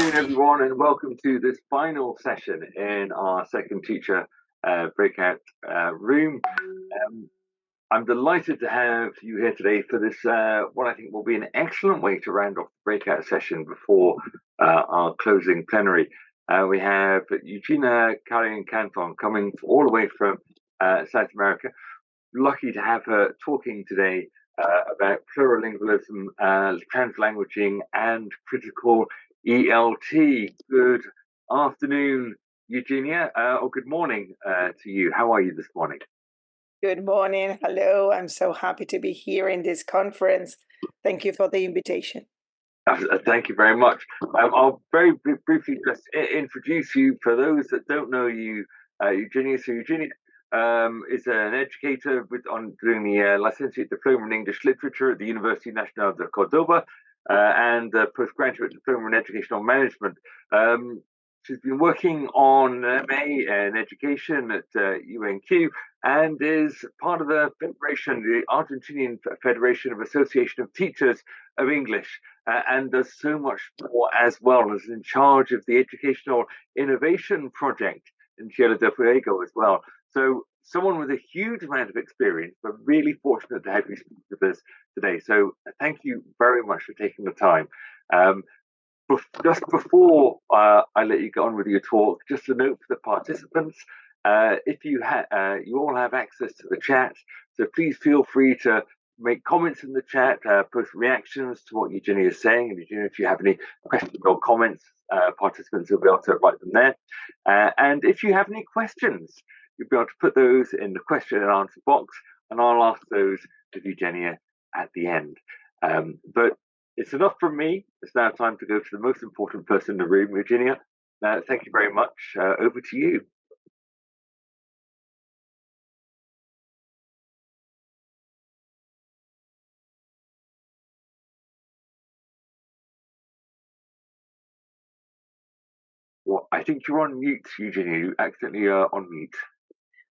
afternoon, everyone, and welcome to this final session in our second teacher breakout room. I'm delighted to have you here today for this, what I think will be an excellent way to round off the breakout session before our closing plenary. We have Eugenia, Carrion, Canton coming all the way from South America. Lucky to have her talking today about plurilingualism, translanguaging, and critical ELT. Good afternoon, Eugenia, or good morning to you. How are you this morning? Good morning. Hello. I'm so happy to be here in this conference. Thank you for the invitation. Thank you very much. I'll very briefly just introduce you for those that don't know you, Eugenia. So Eugenia is an educator doing the Licentiate Diploma in English Literature at the University Nacional de Cordoba and postgraduate diploma in educational management. She's been working on MA in education at UNQ and is part of the federation, the Argentinian Federation of Association of Teachers of English, and does so much more as well, as in charge of the Educational Innovation Project in Tierra del Fuego as well. So someone with a huge amount of experience, but really fortunate to have you speak with us today. So thank you very much for taking the time. Just before I let you get on with your talk, just a note for the participants, if you all have access to the chat, so please feel free to make comments in the chat, post reactions to what Eugenia is saying, and Eugenia, if you have any questions or comments, participants will be able to write them there. And if you have any questions, you'll be able to put those in the question and answer box, and I'll ask those of Eugenia at the end. But it's enough from me. It's now time to go to the most important person in the room, Eugenia. Thank you very much. Over to you. Well, I think you're on mute, Eugenia. You accidentally are on mute.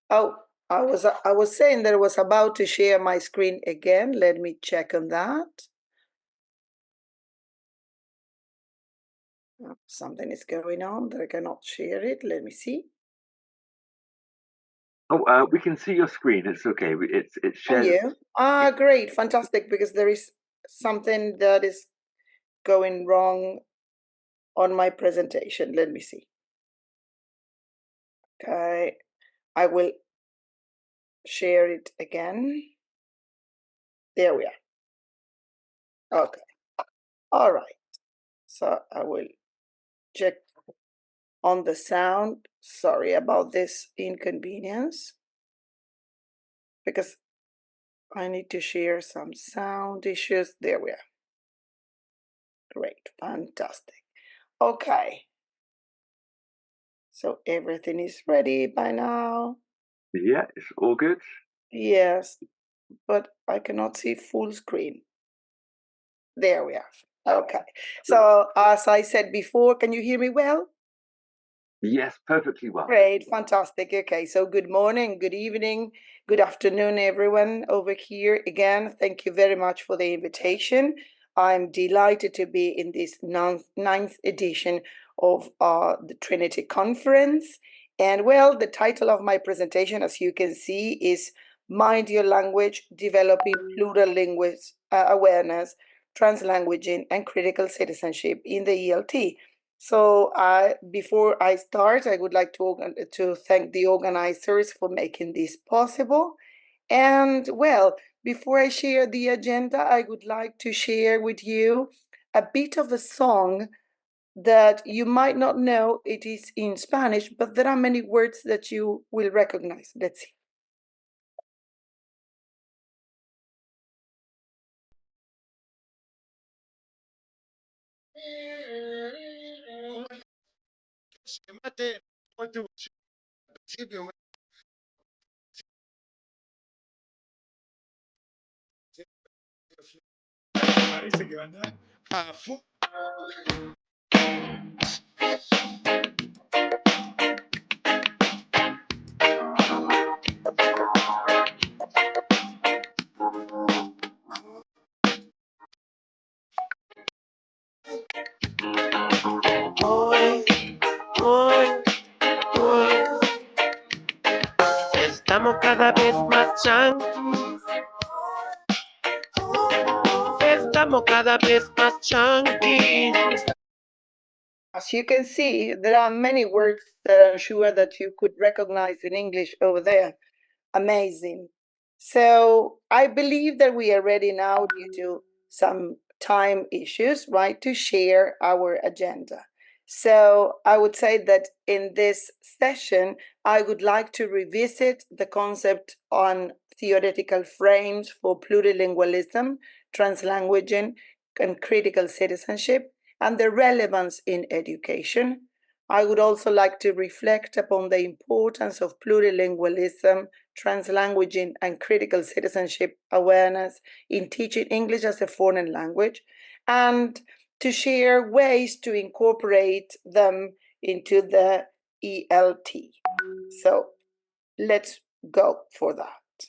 Oh, I was saying that I was about to share my screen again. Let me check on that. Something is going on that I cannot share it. Let me see. Oh, we can see your screen. It's okay. It's shared. Can you? Great, fantastic, because there is something that is going wrong on my presentation. Let me see. Okay, I will share it again. There we are. Okay. All right. So I will check on the sound. Sorry about this inconvenience, because I need to share some sound issues. There we are. Great, fantastic. Okay. So everything is ready by now. Yeah, it's all good. Yes, but I cannot see full screen. There we are. Okay. So as I said before, can you hear me well? Yes, perfectly well. Great, fantastic. Okay, so good morning, good evening, good afternoon, everyone over here. Again, thank you very much for the invitation. I'm delighted to be in this ninth edition of the Trinity Conference. And well, the title of my presentation, as you can see, is Mind Your Language, Developing Plurilingualism Awareness, Translanguaging and Critical Citizenship in the ELT. So before I start, I would like to thank the organizers for making this possible. And well, before I share the agenda, I would like to share with you a bit of a song that you might not know. It is in Spanish, but there are many words that you will recognize. Let's see. Parece que va a andar a full. Estamos cada vez más chunky. Estamos cada vez más chunky. As you can see, there are many words that I'm sure that you could recognize in English over there. Amazing. So I believe that we are ready now due to some time issues, right, to share our agenda. So I would say that in this session, I would like to revisit the concept on theoretical frames for plurilingualism, translanguaging, and critical citizenship, and their relevance in education. I would also like to reflect upon the importance of plurilingualism, translanguaging, and critical citizenship awareness in teaching English as a foreign language, and to share ways to incorporate them into the ELT. So let's go for that.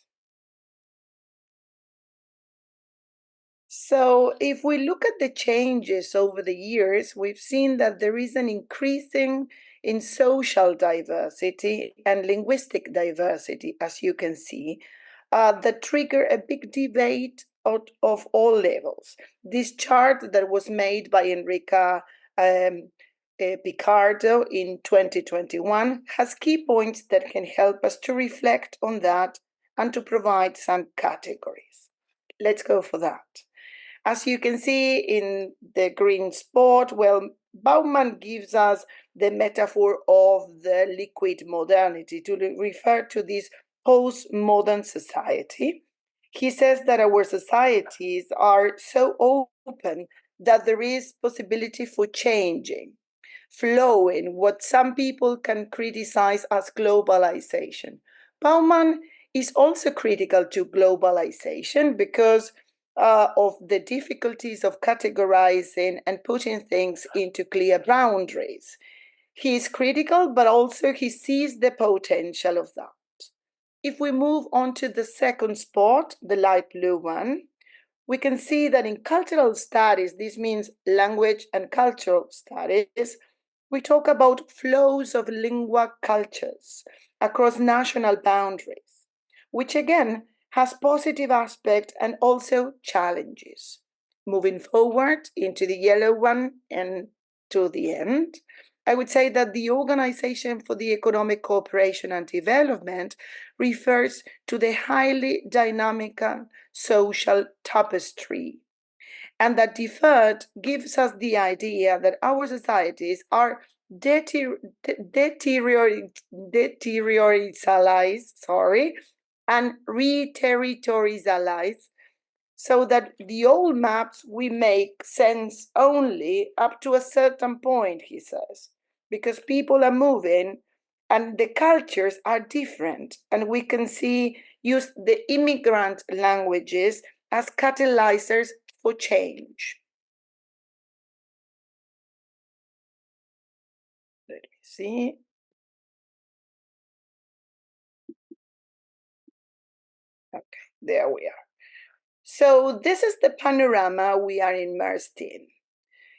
So if we look at the changes over the years, we've seen that there is an increasing in social diversity and linguistic diversity, as you can see, that trigger a big debate of all levels. This chart that was made by Enrica Picardo in 2021 has key points that can help us to reflect on that and to provide some categories. Let's go for that. As you can see in the green spot, well, Bauman gives us the metaphor of the liquid modernity to refer to this postmodern society. He says that our societies are so open that there is possibility for changing, flowing, what some people can criticize as globalization. Bauman is also critical to globalization because of the difficulties of categorizing and putting things into clear boundaries. He is critical, but also he sees the potential of that. If we move on to the second spot, the light blue one, we can see that in cultural studies, this means language and cultural studies, we talk about flows of lingua cultures across national boundaries, which again has positive aspects and also challenges. Moving forward into the yellow one and to the end, I would say that the Organization for the Economic Cooperation and Development refers to the highly dynamic social tapestry. And that deferred gives us the idea that our societies are deteriorized, and re-territorialized, so that the old maps we make sense only up to a certain point, he says, because people are moving and the cultures are different, and we can use the immigrant languages as catalyzers for change. Let me see. Okay, there we are. So this is the panorama we are immersed in.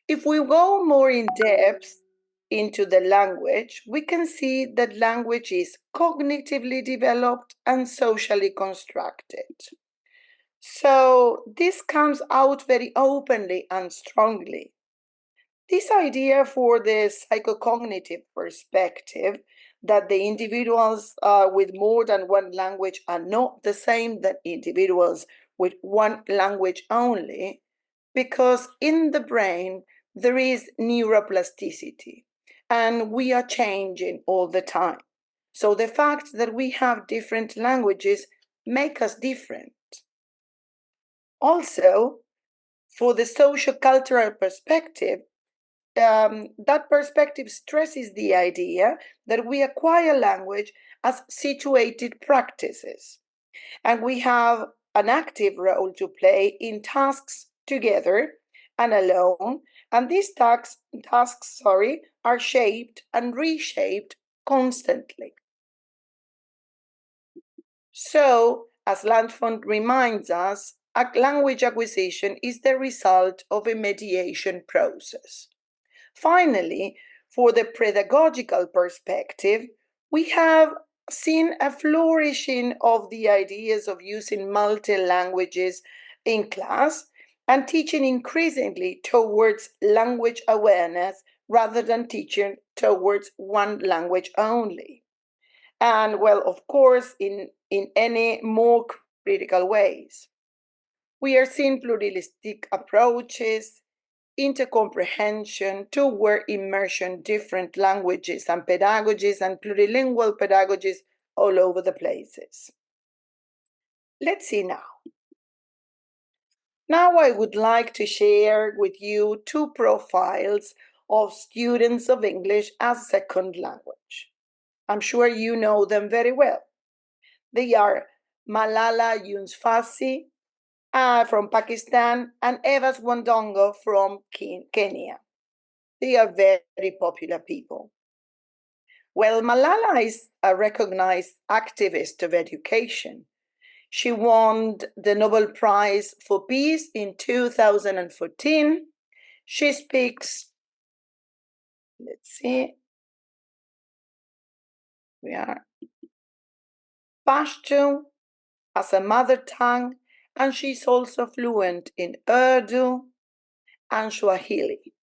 If we go more in depth into the language, we can see that language is cognitively developed and socially constructed. So this comes out very openly and strongly. This idea for the psychocognitive perspective that the individuals with more than one language are not the same than individuals with one language only, because in the brain there is neuroplasticity and we are changing all the time. So the fact that we have different languages make us different. Also, for the social cultural perspective, that perspective stresses the idea that we acquire language as situated practices, and we have an active role to play in tasks together and alone, and these tasks are shaped and reshaped constantly. So, as Landfond reminds us, language acquisition is the result of a mediation process. Finally, for the pedagogical perspective, we have seen a flourishing of the ideas of using multi-languages in class and teaching increasingly towards language awareness rather than teaching towards one language only. And well, of course, in any more critical ways. We are seeing pluralistic approaches, intercomprehension, toward immersion, different languages and pedagogies and plurilingual pedagogies all over the places. Let's see now. Now I would like to share with you two profiles of students of English as second language. I'm sure you know them very well. They are Malala Yousafzai from Pakistan and Evans Wandongo from Kenya. They are very popular people. Well, Malala is a recognized activist of education. She won the Nobel Prize for Peace in 2014. She speaks, let's see, Pashto as a mother tongue, and she's also fluent in Urdu and Swahili.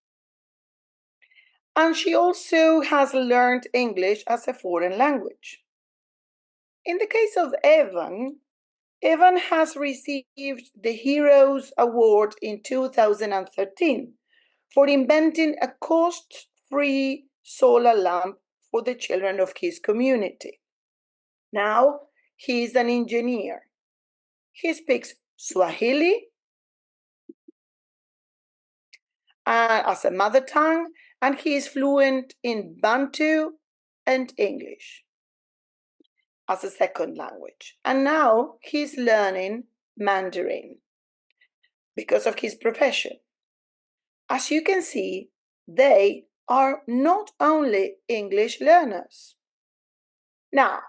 And she also has learned English as a foreign language. In the case of Evan has received the Heroes Award in 2013 for inventing a cost-free solar lamp for the children of his community. Now he is an engineer. He speaks Swahili as a mother tongue, and he is fluent in Bantu and English as a second language. And now he's learning Mandarin because of his profession. As you can see, they are not only English learners. Now,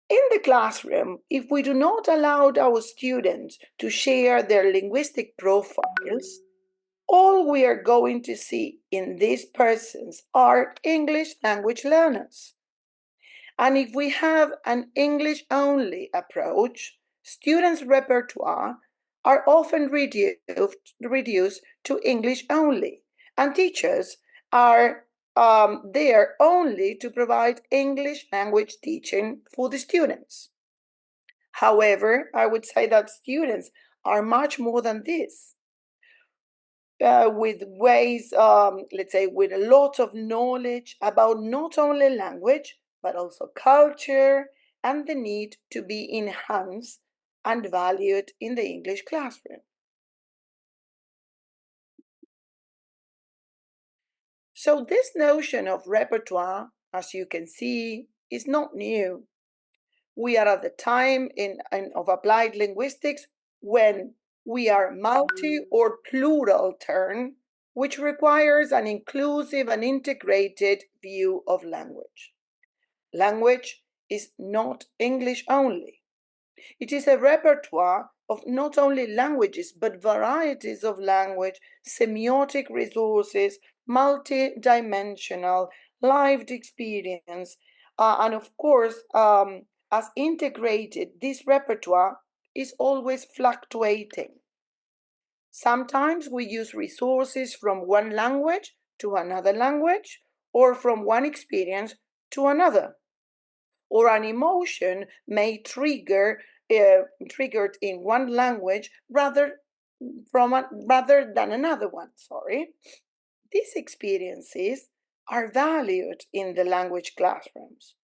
in the classroom, if we do not allow our students to share their linguistic profiles, all we are going to see in these persons are English language learners. And if we have an English-only approach, students' repertoire are often reduced to English only, and teachers are there only to provide English language teaching for the students. However, I would say that students are much more than this. With ways, let's say, with a lot of knowledge about not only language, but also culture and the need to be enhanced and valued in the English classroom. So this notion of repertoire, as you can see, is not new. We are at the time of applied linguistics when we are multi or plural turn, which requires an inclusive and integrated view of language. Language is not English only. It is a repertoire of not only languages, but varieties of language, semiotic resources, multi-dimensional, lived experience, and of course, as integrated, this repertoire is always fluctuating. Sometimes we use resources from one language to another language, or from one experience to another. Or an emotion may triggered in one language rather than another one. These experiences are valued in the language classrooms.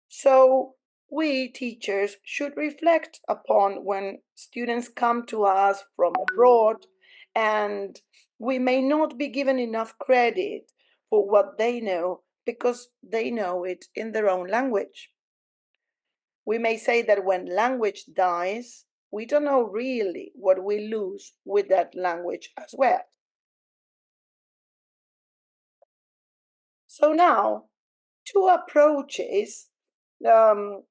So we teachers should reflect upon when students come to us from abroad, and we may not be given enough credit for what they know because they know it in their own language. We may say that when language dies, we don't know really what we lose with that language as well. So now, two approaches that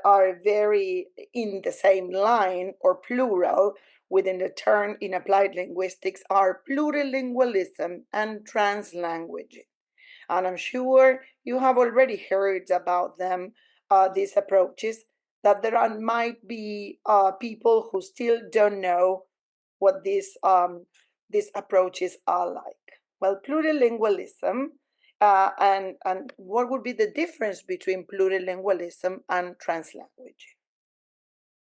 are very in the same line or plural within the term in applied linguistics are plurilingualism and translanguaging. And I'm sure you have already heard about them, these approaches, that there might be people who still don't know what these approaches are like. Well, plurilingualism, and what would be the difference between plurilingualism and translanguaging?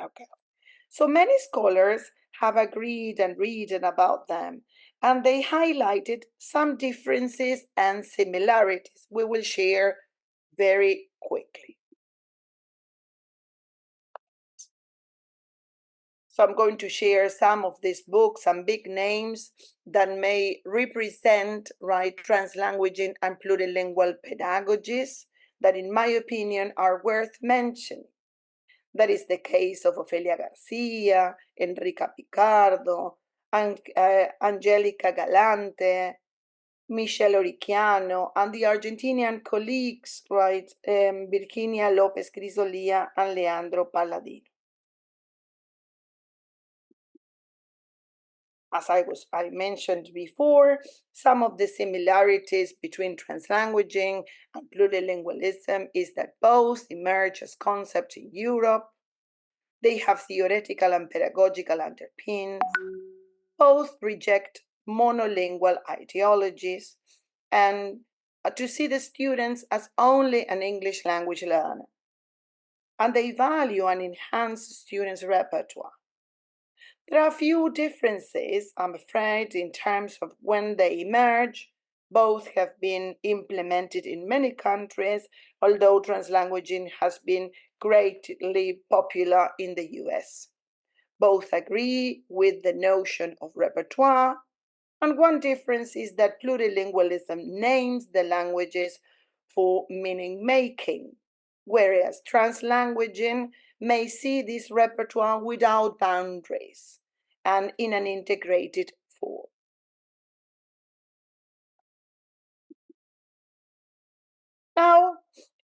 Okay. So many scholars have agreed and written about them, and they highlighted some differences and similarities we will share very quickly. So I'm going to share some of these books, some big names that may represent, right, translanguaging and plurilingual pedagogies that, in my opinion, are worth mentioning. That is the case of Ofelia Garcia, Enrica Picardo, Angelica Galante, Michelle Oricchiano, and the Argentinian colleagues, right, Virginia Lopez Crisolia and Leandro Palladino. As I mentioned before, some of the similarities between translanguaging and plurilingualism is that both emerge as concepts in Europe. They have theoretical and pedagogical underpinnings. Both reject monolingual ideologies and to see the students as only an English language learner. And they value and enhance students' repertoire. There are a few differences, I'm afraid, in terms of when they emerge. Both have been implemented in many countries, although translanguaging has been greatly popular in the US. Both agree with the notion of repertoire, and one difference is that plurilingualism names the languages for meaning making, whereas translanguaging may see this repertoire without boundaries and in an integrated form. Now,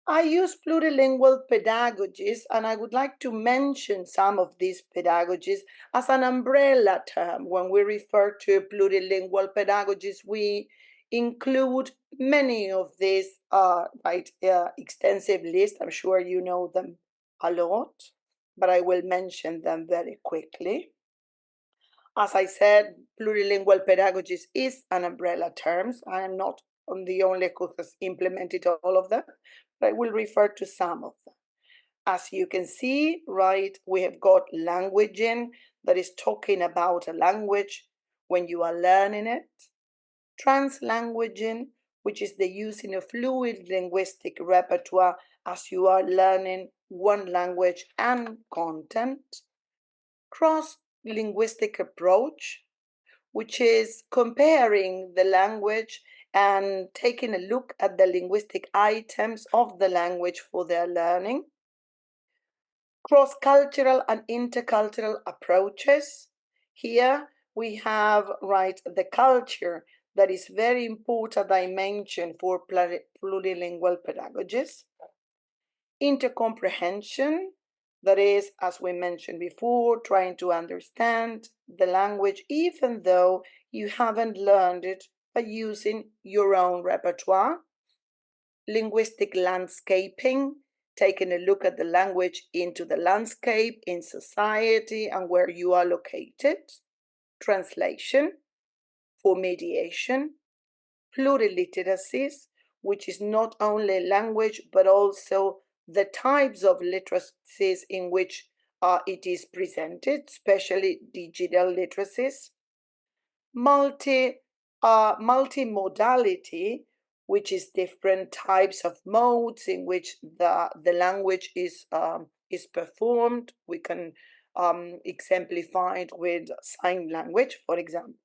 I use plurilingual pedagogies, and I would like to mention some of these pedagogies as an umbrella term. When we refer to plurilingual pedagogies, we include many of these, extensive list. I'm sure you know them a lot, but I will mention them very quickly. As I said, plurilingual pedagogies is an umbrella term. I am not the only who has implemented all of them, but I will refer to some of them. As you can see, right, we have got languaging, that is talking about a language when you are learning it. Translanguaging, which is the using of fluid linguistic repertoire as you are learning one language and content. Cross-linguistic approach, which is comparing the language and taking a look at the linguistic items of the language for their learning. Cross-cultural and intercultural approaches. Here we have, right, the culture that is very important dimension for plurilingual pedagogies. Intercomprehension, that is, as we mentioned before, trying to understand the language even though you haven't learned it by using your own repertoire. Linguistic landscaping, taking a look at the language into the landscape in society and where you are located. Translation for mediation. Pluriliteracies, which is not only language but also the types of literacies in which it is presented, especially digital literacies. Multimodality, which is different types of modes in which the language is performed. We can exemplify it with sign language, for example.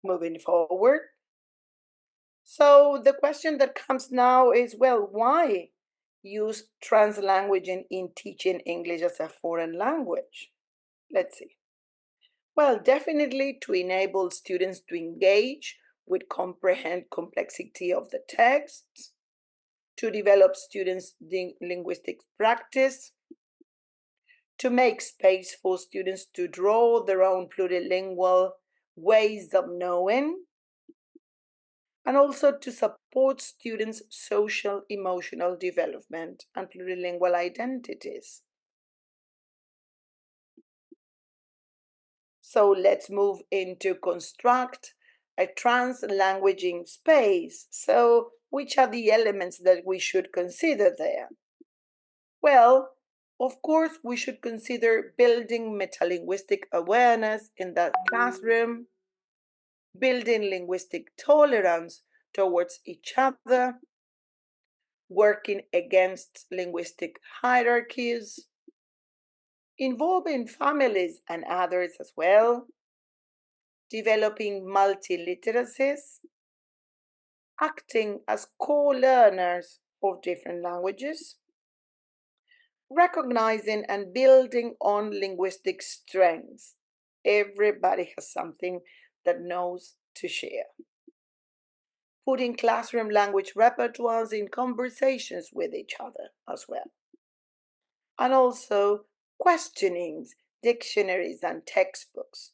Moving forward. So the question that comes now is, well, why use translanguaging in teaching English as a foreign language? Let's see. Well, definitely to enable students to engage with comprehend complexity of the text, to develop students' linguistic practice, to make space for students to draw their own plurilingual ways of knowing, and also to support students' social, emotional development and plurilingual identities. So let's move into construct a translanguaging space. So which are the elements that we should consider there? Well, of course, we should consider building metalinguistic awareness in the classroom, building linguistic tolerance towards each other, working against linguistic hierarchies, involving families and others as well, developing multiliteracies, acting as co-learners of different languages, recognizing and building on linguistic strengths. Everybody has something that knows to share. Putting classroom language repertoires in conversations with each other as well. And also questioning dictionaries and textbooks.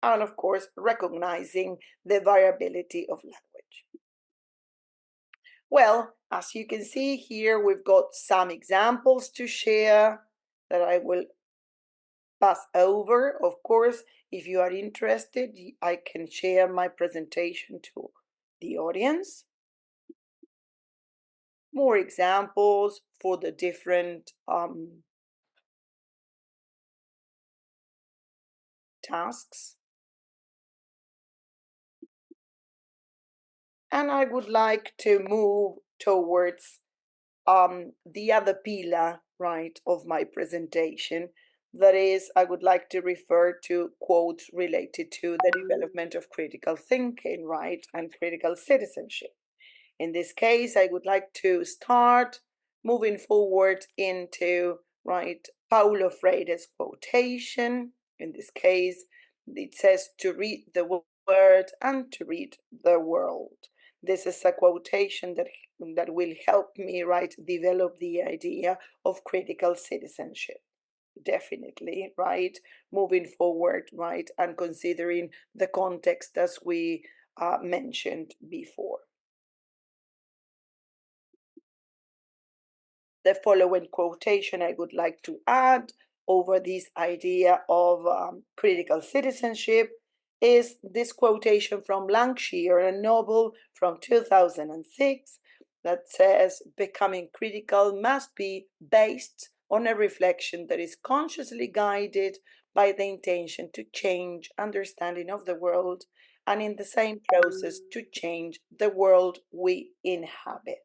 And of course, recognizing the variability of language. Well, as you can see here, we've got some examples to share that I will pass over. Of course, if you are interested, I can share my presentation to the audience. More examples for the different tasks. And I would like to move towards the other pillar, right, of my presentation. That is, I would like to refer to quotes related to the development of critical thinking, right, and critical citizenship. In this case, I would like to start moving forward into, right, Paulo Freire's quotation. In this case, it says to read the word and to read the world. This is a quotation that will help me, right, develop the idea of critical citizenship. Definitely, right, moving forward, right, and considering the context as we mentioned before. The following quotation I would like to add over this idea of critical citizenship is this quotation from Langshear, a novel from 2006 that says, becoming critical must be based on a reflection that is consciously guided by the intention to change understanding of the world and in the same process to change the world we inhabit.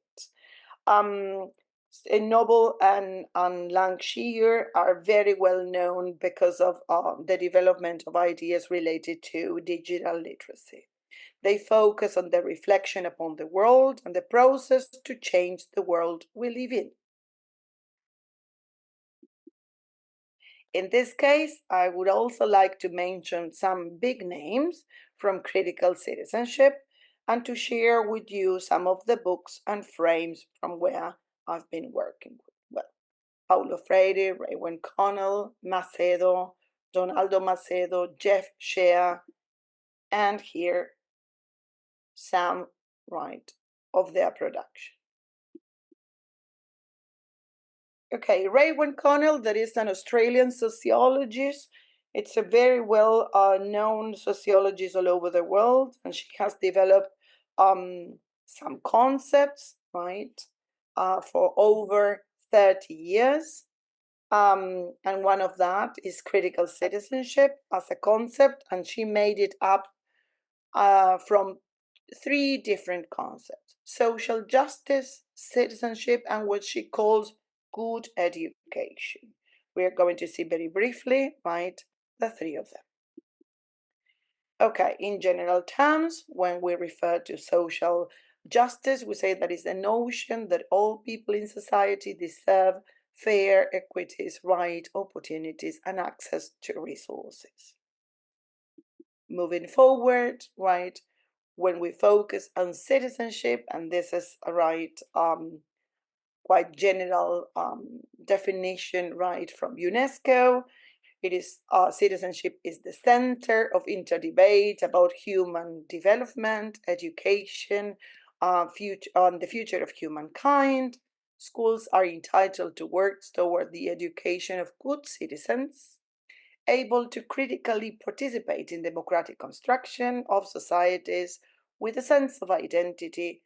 Noble and Langshear are very well known because of the development of ideas related to digital literacy. They focus on the reflection upon the world and the process to change the world we live in. In this case, I would also like to mention some big names from critical citizenship and to share with you some of the books and frames from where I've been working with. Well, Paulo Freire, Raywin Connell, Macedo, Donaldo Macedo, Jeff Shea, and here some, right, of their production. Okay, Raywin Connell, that is an Australian sociologist. It's a very well known sociologist all over the world, and she has developed some concepts, right, for over 30 years. And one of that is critical citizenship as a concept, and she made it up from three different concepts: social justice, citizenship, and what she calls good education. We are going to see very briefly, right, the three of them. Okay, in general terms, when we refer to social justice, we say that is the notion that all people in society deserve fair equities, right, opportunities, and access to resources. Moving forward, right, when we focus on citizenship, and this is a right, quite general definition, right, from UNESCO, It is citizenship is the center of interdebate about human development, education, on the future of humankind. Schools are entitled to work toward the education of good citizens, able to critically participate in democratic construction of societies with a sense of identity,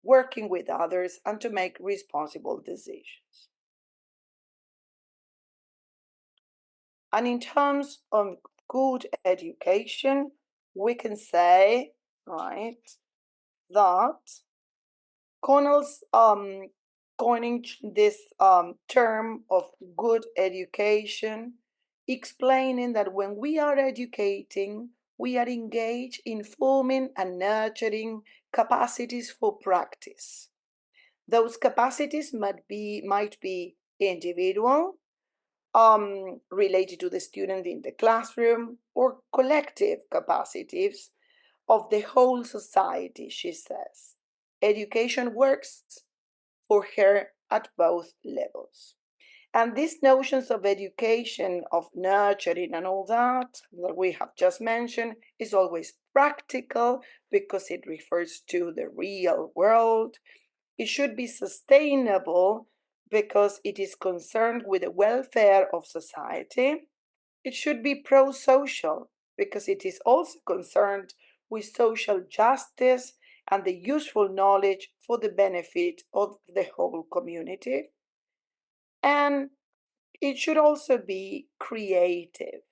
working with others, and to make responsible decisions. And in terms of good education, we can say, right, that Connell's coining this term of good education, explaining that when we are educating, we are engaged in forming and nurturing capacities for practice. Those capacities might be individual, related to the student in the classroom, or collective capacities of the whole society, she says. Education works for her at both levels. And these notions of education, of nurturing and all that we have just mentioned, is always practical because it refers to the real world. It should be sustainable because it is concerned with the welfare of society. It should be pro-social because it is also concerned with social justice and the useful knowledge for the benefit of the whole community. And it should also be creative,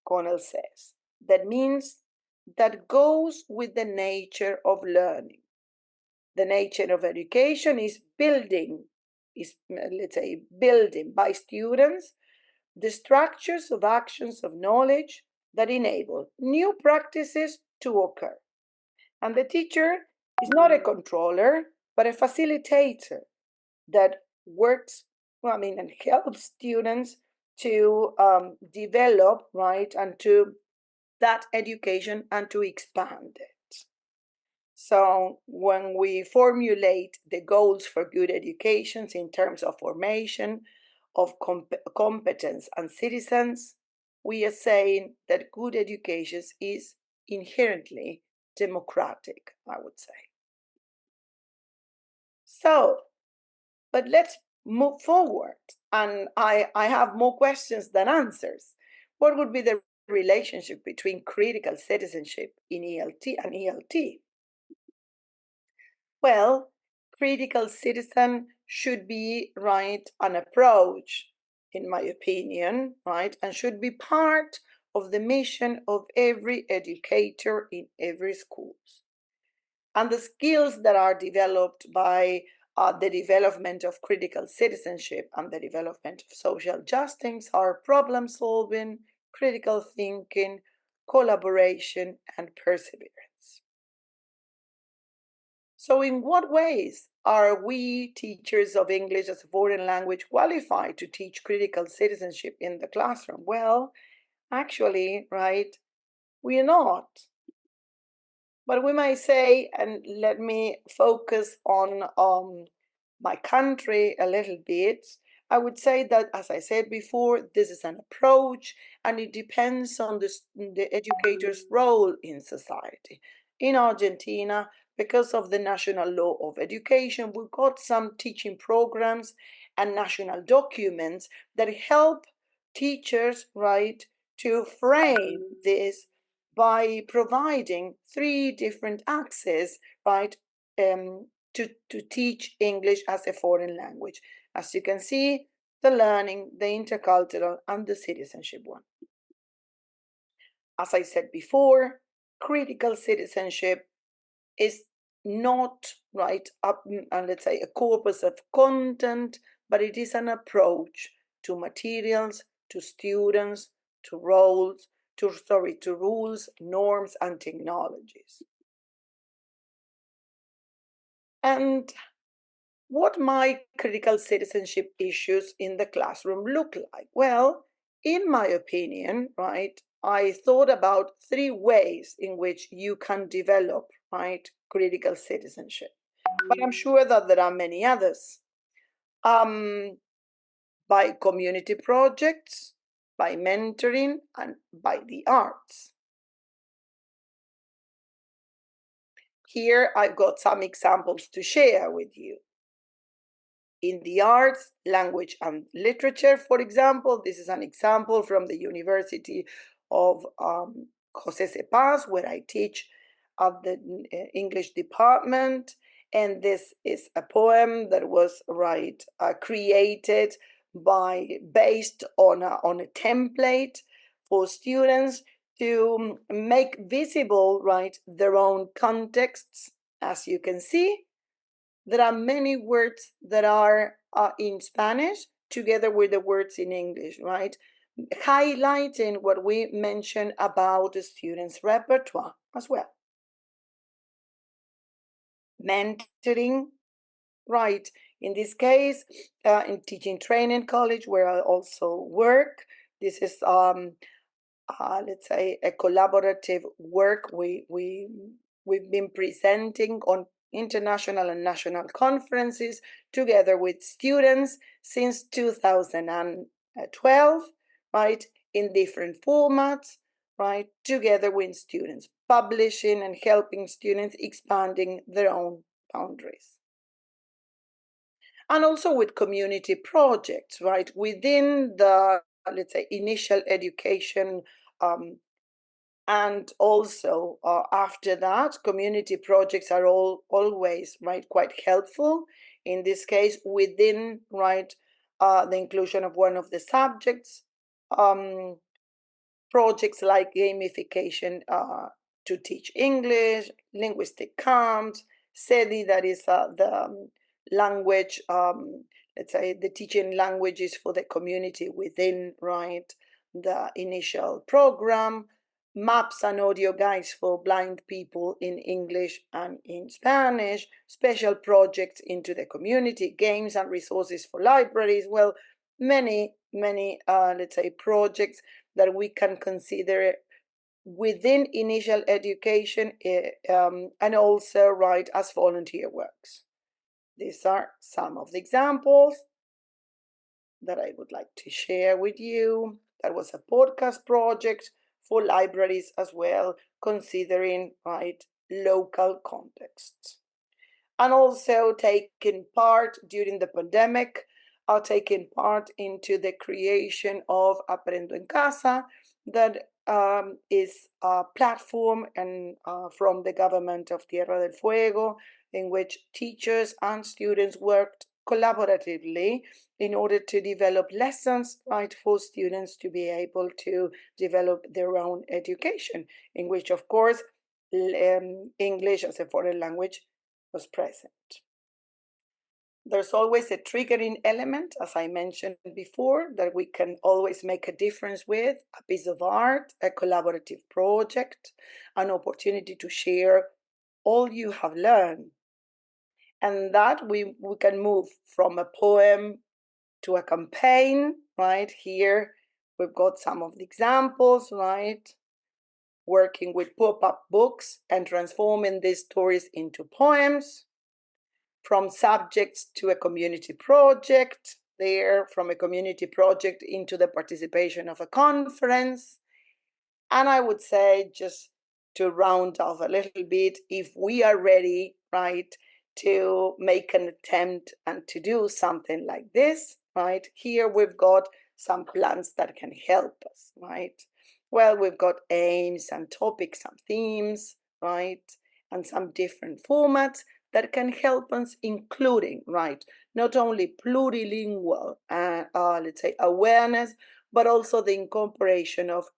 Connell says. That means that goes with the nature of learning. The nature of education is building, building by students the structures of actions of knowledge that enable new practices to occur. And the teacher is not a controller, but a facilitator that works, and helps students to develop, right, and to that education and to expand it. So when we formulate the goals for good education in terms of formation, of competence and citizens, we are saying that good education is inherently democratic, I would say. So, but let's move forward. And I have more questions than answers. What would be the relationship between critical citizenship in ELT and ELT? Well, critical citizen should be, right, an approach, in my opinion, right, and should be part of the mission of every educator in every schools. And the skills that are developed by the development of critical citizenship and the development of social justice are problem solving, critical thinking, collaboration, and perseverance. So in what ways are we teachers of English as a foreign language qualified to teach critical citizenship in the classroom? Well, actually, right, we are not. But we might say, and let me focus on my country a little bit, I would say that, as I said before, this is an approach and it depends on the educator's role in society. In Argentina, because of the national law of education, we've got some teaching programs and national documents that help teachers, right, to frame this by providing 3 different axes, right, to teach English as a foreign language. As you can see, the learning, the intercultural, and the citizenship one. As I said before, critical citizenship is not, right, let's say a corpus of content, but it is an approach to materials, to students, to roles, to rules, norms, and technologies. And what might critical citizenship issues in the classroom look like? Well, in my opinion, right, I thought about 3 ways in which you can develop, right, critical citizenship. But I'm sure that there are many others. By community projects, by mentoring, and by the arts. Here I've got some examples to share with you. In the arts, language and literature, for example, this is an example from the University of José Cepaz, where I teach at the English department. And this is a poem that was created based on a template for students to make visible, their own contexts. As you can see, there are many words that are in Spanish together with the words in English, highlighting what we mentioned about the students' repertoire as well. Mentoring, in this case, in teaching training college, where I also work, this is let's say a collaborative work we've been presenting on international and national conferences together with students since 2012, in different formats, together with students, publishing and helping students expanding their own boundaries. And also with community projects, within the, let's say, initial education, and also after that, community projects are always quite helpful. In this case, within the inclusion of one of the subjects, projects like gamification to teach English, linguistic camps, SEDI, that is the language, let's say the teaching languages for the community within the initial program, maps and audio guides for blind people in English and in Spanish, special projects into the community, games and resources for libraries. Well, many, let's say, projects that we can consider within initial education and also as volunteer works. These are some of the examples that I would like to share with you. That was a podcast project for libraries as well, considering local contexts. And also taking part during the pandemic, taking part into the creation of Aprendo en Casa, that is a platform and from the government of Tierra del Fuego, in which teachers and students worked collaboratively in order to develop lessons for students to be able to develop their own education, in which, of course, English as a foreign language was present. There's always a triggering element, as I mentioned before, that we can always make a difference with: a piece of art, a collaborative project, an opportunity to share all you have learned. And that we can move from a poem to a campaign, Here we've got some of the examples, Working with pop-up books and transforming these stories into poems. From subjects to a community project, from a community project into the participation of a conference. And I would say, just to round off a little bit, if we are ready, to make an attempt and to do something like this, here we've got some plans that can help us, Well, we've got aims and topics and themes, and some different formats that can help us, including, not only plurilingual, let's say, awareness, but also the incorporation of,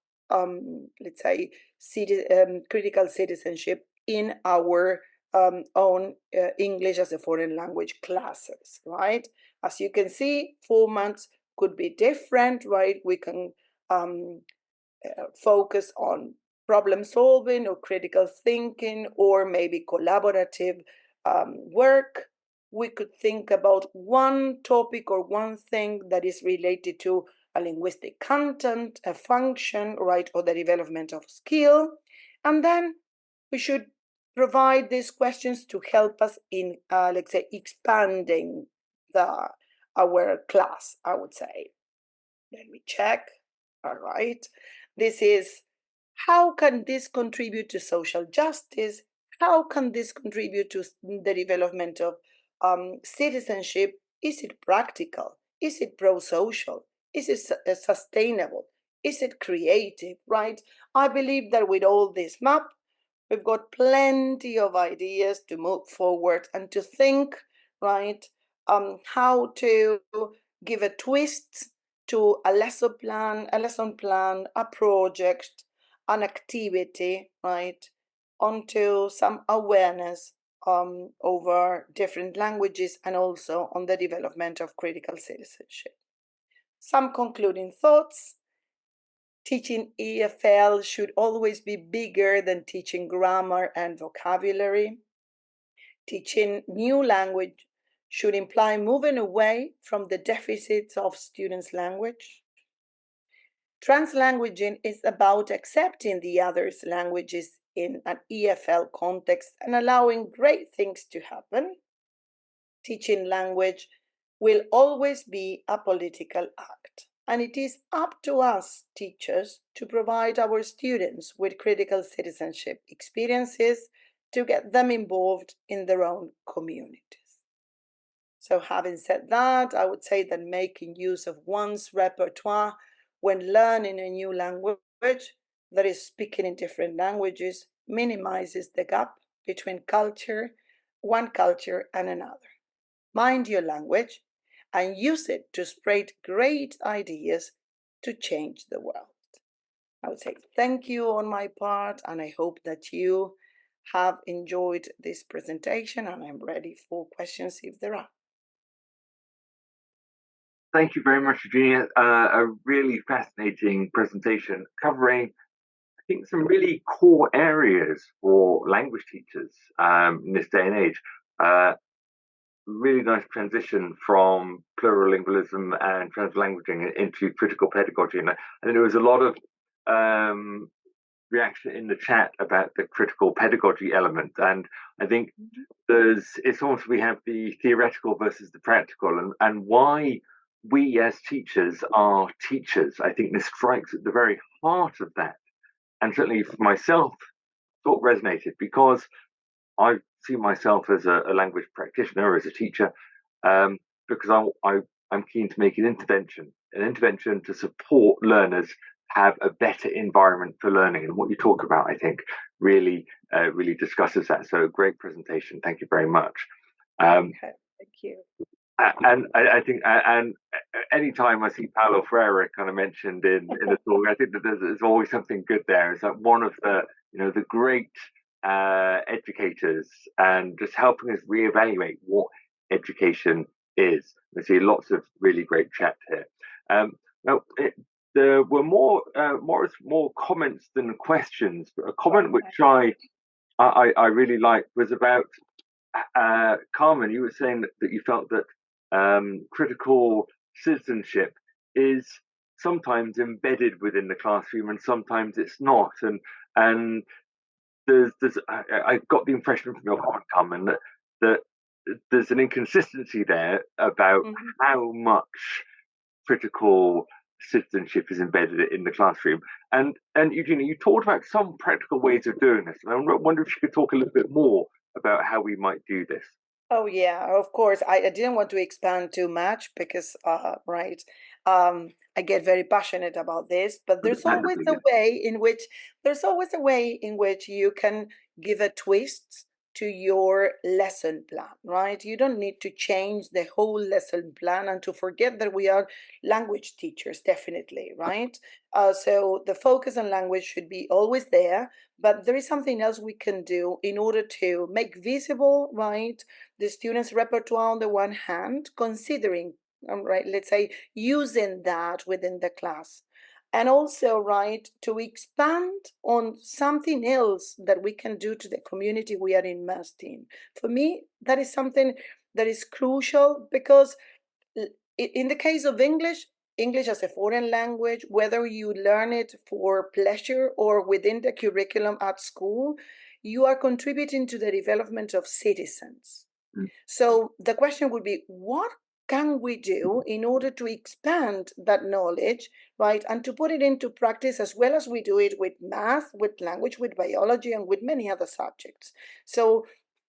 let's say, critical citizenship in our own English as a foreign language classes, As you can see, formats could be different, We can focus on problem solving or critical thinking, or maybe collaborative work. We could think about one topic or one thing that is related to a linguistic content, a function, or the development of skill. And then we should provide these questions to help us in, let's say, expanding our class, I would say. Let me check. all right? This is, how can this contribute to social justice? How can this contribute to the development of citizenship? Is it practical? Is it pro-social? Is it sustainable? Is it creative, right? I believe that with all this map, we've got plenty of ideas to move forward and to think, right, how to give a twist to a lesson plan, a project, an activity, right, onto some awareness over different languages and also on the development of critical citizenship. Some concluding thoughts. Teaching EFL should always be bigger than teaching grammar and vocabulary. Teaching new language should imply moving away from the deficits of students' language. Translanguaging is about accepting the other's languages in an EFL context and allowing great things to happen. Teaching language will always be a political act, and it is up to us, teachers, to provide our students with critical citizenship experiences to get them involved in their own communities. So having said that, I would say that making use of one's repertoire when learning a new language, that is speaking in different languages, minimizes the gap between one culture and another. Mind your language and use it to spread great ideas to change the world. I would say thank you on my part, and I hope that you have enjoyed this presentation, and I'm ready for questions if there are. Thank you very much, Eugenia. A really fascinating presentation covering, I think, some really core areas for language teachers in this day and age. Really nice transition from plurilingualism and translanguaging into critical pedagogy. And there was a lot of reaction in the chat about the critical pedagogy element. And I think it's almost, we have the theoretical versus the practical, and why we as teachers are teachers. I think this strikes at the very heart of that. And certainly for myself, thought resonated because I see myself as a language practitioner, as a teacher, because I'm keen to make an intervention to support learners have a better environment for learning. And what you talk about, I think, really discusses that. So great presentation. Thank you very much. Okay, thank you. And I think, and anytime I see Paulo Freire kind of mentioned in the talk, I think that there's always something good there. It's like one of the, the great educators, and just helping us reevaluate what education is. I see lots of really great chat here. Now, there were more comments than questions. But a comment which I really liked was about Carmen. You were saying that you felt that critical citizenship is sometimes embedded within the classroom and sometimes it's not, and I got the impression from your comment, Carmen, that there's an inconsistency there about how much critical citizenship is embedded in the classroom. And Eugenia, you talked about some practical ways of doing this, and I wonder if you could talk a little bit more about how we might do this. Oh yeah, of course. I didn't want to expand too much because, I get very passionate about this. But there's always a way in which you can give a twist to your lesson plan, right? You don't need to change the whole lesson plan and to forget that we are language teachers, definitely, right? So the focus on language should be always there, but there is something else we can do in order to make visible, right, the students' repertoire on the one hand, considering, right, let's say, using that within the class. And also, right, to expand on something else that we can do to the community we are immersed in. For me, that is something that is crucial because in the case of English as a foreign language, whether you learn it for pleasure or within the curriculum at school, you are contributing to the development of citizens. So the question would be, what can we do in order to expand that knowledge, right, and to put it into practice as well as we do it with math, with language, with biology, and with many other subjects. So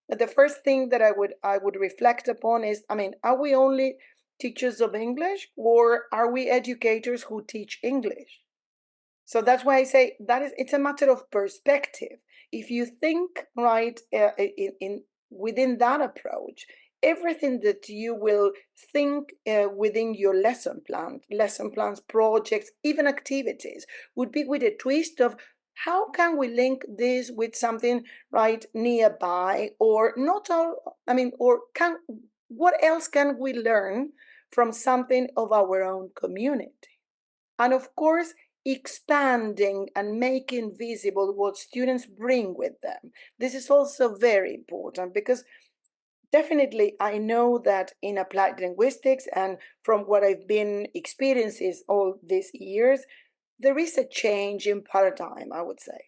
the first thing that I would reflect upon is, I mean, are we only teachers of English, or are we educators who teach English? So that's why I say it's a matter of perspective. If you think right in within that approach, everything that you will think within your lesson plans, projects, even activities, would be with a twist of how can we link this with something right nearby, or not all, I mean, or what else can we learn from something of our own community? And of course, expanding and making visible what students bring with them. This is also very important, because definitely I know that in applied linguistics, and from what I've been experiencing all these years, there is a change in paradigm, I would say.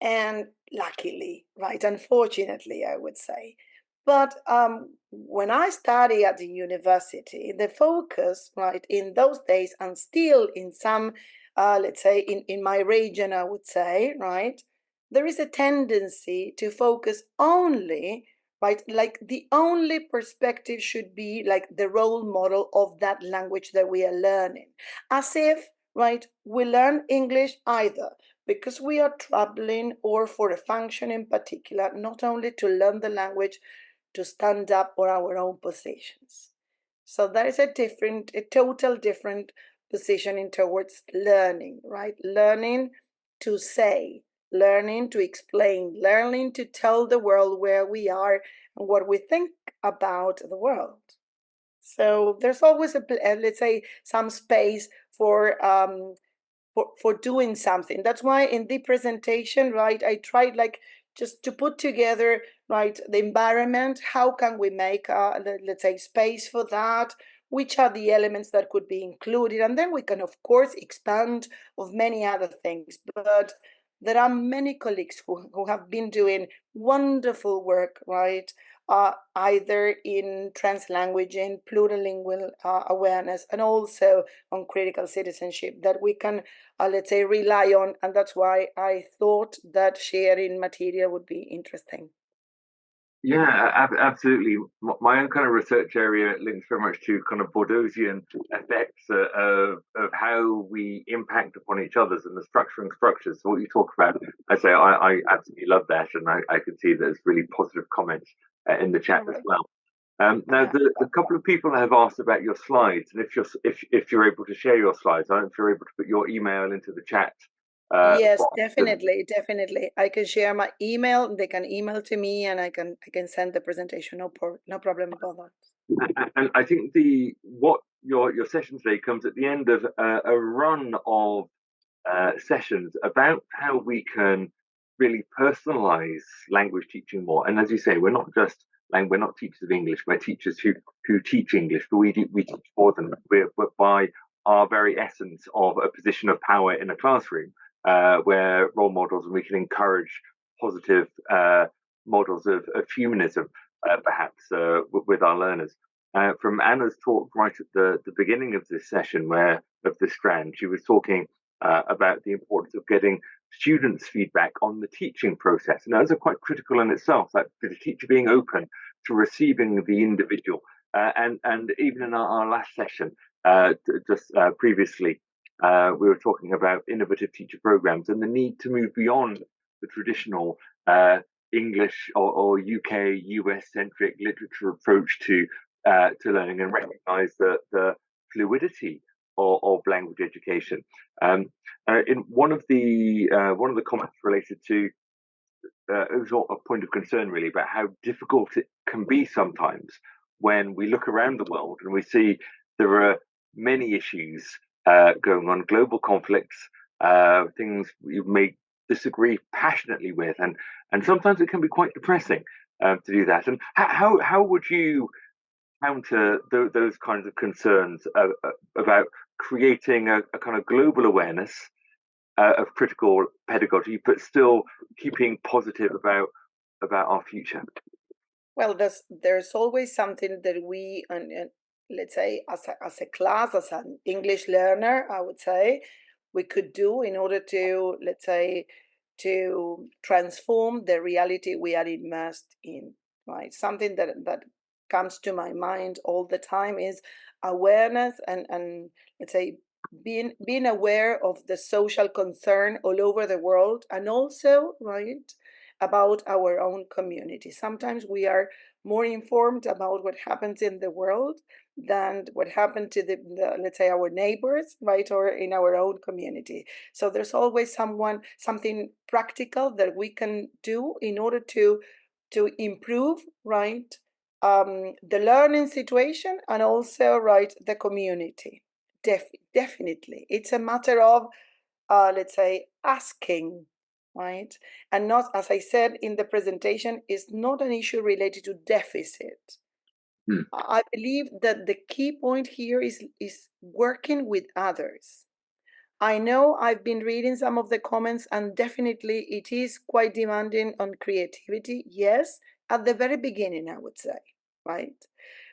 And luckily, right, unfortunately, I would say. But when I studied at the university, the focus, right, in those days, and still in some, let's say, in my region, I would say, right, there is a tendency to focus only, right, like the only perspective should be like the role model of that language that we are learning. As if, right, we learn English either because we are traveling or for a function in particular, not only to learn the language, to stand up for our own positions. So there is a total different positioning towards learning, right? Learning to say, learning to explain, learning to tell the world where we are and what we think about the world. So there's always let's say, some space for doing something. That's why in the presentation, right, I tried like just to put together, right, the environment. How can we make, let's say, space for that? Which are the elements that could be included? And then we can, of course, expand of many other things. But there are many colleagues who have been doing wonderful work, right? Either in translanguaging, plurilingual awareness, and also on critical citizenship that we can, let's say, rely on. And that's why I thought that sharing material would be interesting. Yeah, absolutely. My own kind of research area links very much to kind of Bordeauxian effects of how we impact upon each other's and the structuring structures. So what you talk about, I say I absolutely love that, and I can see there's really positive comments in the chat as well. Now, the couple of people have asked about your slides, and if you're able to share your slides, I don't know if you're able to put your email into the chat. Yes, definitely. I can share my email. They can email to me, and I can send the presentation. No problem about that. And I think what your session today comes at the end of a run of sessions about how we can really personalize language teaching more. And as you say, we're not teachers of English. We're teachers who teach English, but we teach more than that. We're by our very essence of a position of power in a classroom. We're role models, and we can encourage positive models of humanism, perhaps, with our learners. From Anna's talk right at the beginning of this session, of this strand, she was talking about the importance of getting students' feedback on the teaching process. And those are quite critical in itself, that the teacher being open to receiving the individual. And even in our last session, previously, we were talking about innovative teacher programs and the need to move beyond the traditional English or UK, US-centric literature approach to learning, and recognise the fluidity of language education. In one of the comments related to it was a point of concern really about how difficult it can be sometimes when we look around the world and we see there are many issues going on, global conflicts, things you may disagree passionately with, and sometimes it can be quite depressing to do that. And how would you counter those kinds of concerns about creating a kind of global awareness of critical pedagogy, but still keeping positive about our future? Well, there's always something that we, and let's say, as a class, as an English learner, I would say, we could do in order to, let's say, to transform the reality we are immersed in, right? Something that comes to my mind all the time is awareness and let's say being aware of the social concern all over the world, and also, right, about our own community. Sometimes we are more informed about what happens in the world than what happened to the let's say our neighbors, right, or in our own community. So there's always something practical that we can do in order to improve, right, the learning situation, and also, right, the community. Definitely, it's a matter of let's say asking, right, and not, as I said in the presentation, is not an issue related to deficit. I believe that the key point here is working with others. I know I've been reading some of the comments, and definitely it is quite demanding on creativity. Yes, at the very beginning, I would say, right?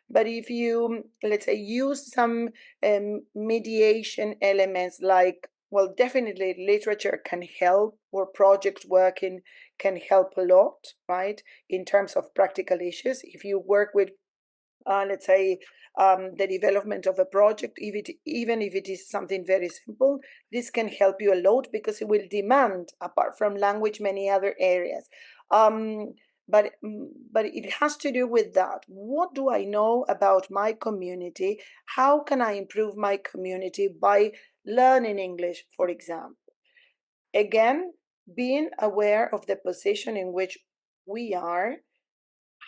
But if you, let's say, use some mediation elements like, well, definitely literature can help, or project working can help a lot, right? In terms of practical issues. If you work with let's say, the development of a project, even if it is something very simple, this can help you a lot because it will demand, apart from language, many other areas. But it has to do with that. What do I know about my community? How can I improve my community by learning English, for example? Again, being aware of the position in which we are,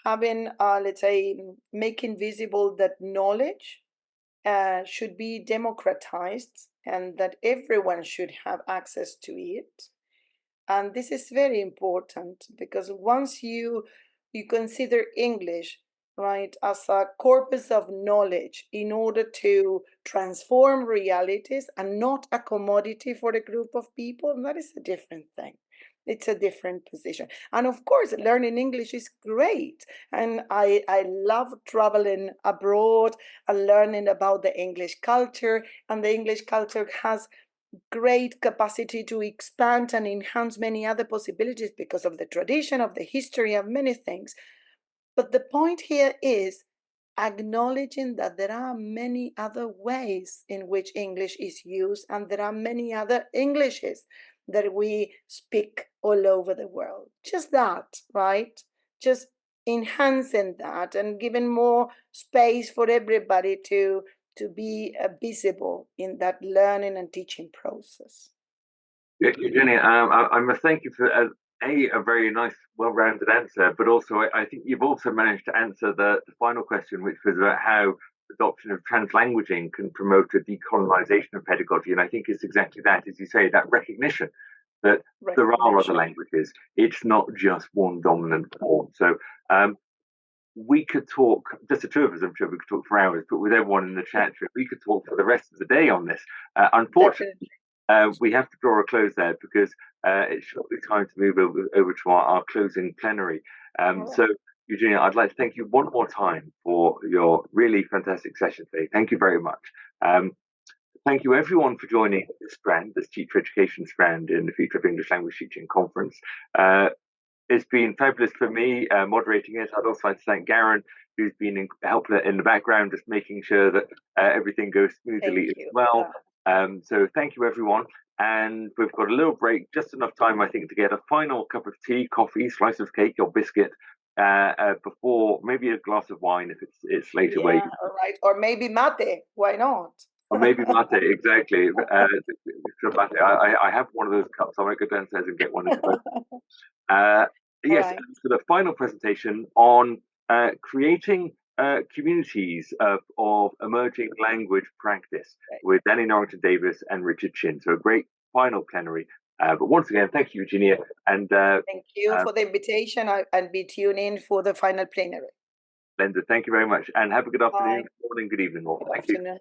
having, let's say, making visible that knowledge should be democratized and that everyone should have access to it. And this is very important because once you consider English, right, as a corpus of knowledge in order to transform realities and not a commodity for a group of people, that is a different thing. It's a different position. And of course, learning English is great. And I love traveling abroad and learning about the English culture. And the English culture has great capacity to expand and enhance many other possibilities because of the tradition, of the history, of many things. But the point here is acknowledging that there are many other ways in which English is used, and there are many other Englishes that we speak all over the world. Just that, right? Just enhancing that and giving more space for everybody to be visible in that learning and teaching process. Eugenia, I must thank you for a very nice, well-rounded answer, but also I think you've also managed to answer the final question, which was about how the adoption of translanguaging can promote a decolonization of pedagogy. And I think it's exactly that, as you say, that recognition that there are other languages. It's not just one dominant form. So we could talk, just the two of us, I'm sure we could talk for hours, but with everyone in the chat room, we could talk for the rest of the day on this. Unfortunately, we have to draw a close there because it's shortly time to move over to our closing plenary. So, Eugenia, I'd like to thank you one more time for your really fantastic session today. Thank you very much. Thank you, everyone, for joining this strand, this teacher education strand in the Future of English Language Teaching Conference. It's been fabulous for me moderating it. I'd also like to thank Garrion, who's been helpful in the background, just making sure that everything goes smoothly as well. So thank you, everyone. And we've got a little break, just enough time, I think, to get a final cup of tea, coffee, slice of cake or biscuit before maybe a glass of wine if it's later. Yeah, right. Or maybe mate. Why not? Or maybe mate, exactly. I have one of those cups. I might go downstairs and get one. Yes, right. So the final presentation on creating communities of emerging language practice with Danny Norrington Davis and Richard Chin. So a great final plenary. But once again, thank you, Eugenia. And thank you for the invitation. I'll be tuning in for the final plenary. Linda, thank you very much. And have a good afternoon, good morning, good evening all. Thank you.